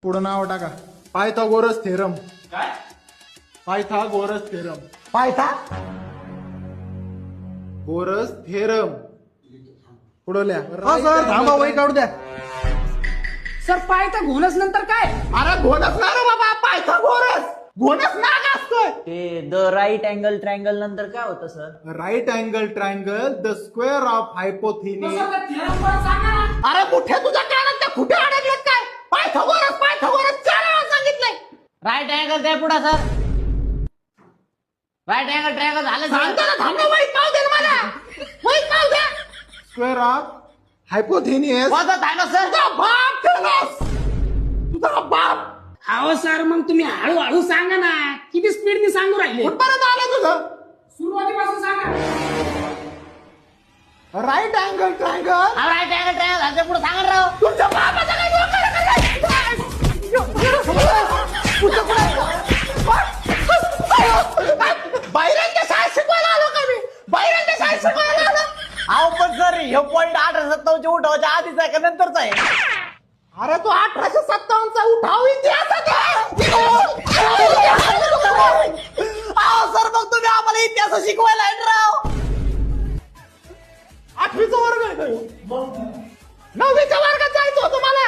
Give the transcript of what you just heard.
पुढं नाव टाका. Pythagoras theorem. काय? Pythagoras theorem. Pythagoras theorem. पुढं लिहा. हा सर थांबा वही काढू द्या. सर पायथा घोणस नंतर काय? अरे घोणस ना रे बाबा, पायथागोरस. घोणस नाग असतोय. ते द राईट अँगल ट्रायंगल नंतर काय होतं sir? Right angle triangle the square of hypotenuse. Sir, theorem परत सांगा ना. अरे कुठे तुझ्या कानात त्या कुठे अडकलेत काय? पायथागोरस पायथागोरस 4 वेळा सांगितलंय. राईट अँगल द्या पुढे सर. राईट अँगल ट्रायंगल झालं सांगतो ना, थांब ना, वहीत नाव दे ना मला. वहीत नाव दे. Square of हायपोथिनिस. आहे ना सर? तुझा बाप थेरस. तुझा बाप. अहो सर मग तुम्ही हळूहळू सांगा ना, किती स्पीडने सांगू राहिले. कुठपर्यंत आलं तुझं? सुरुवातीपासून सांगा. Right angle triangle. Right angle triangle झालं पुढे सांगा ना राव. तुमच्या बापाचा काय डोकं बाहेरच्या शाळेत शिकवायला आलो का मी? बाहेरच्या शाळेत शिकवायला आलो. अहो पण सर हे पॉईंट 1857 उठावाच्या आधीचा आहे का नंतरचा आहे? अरे तो 1857 चा उठाव इतिहासात आहे. अहो सर मग तुम्ही आम्हाला इतिहास शिकवायला आहे ना राव. 8वीचा वर्ग आहे का ह्यो? 9वीच्या वर्गात जायचं होतं मला.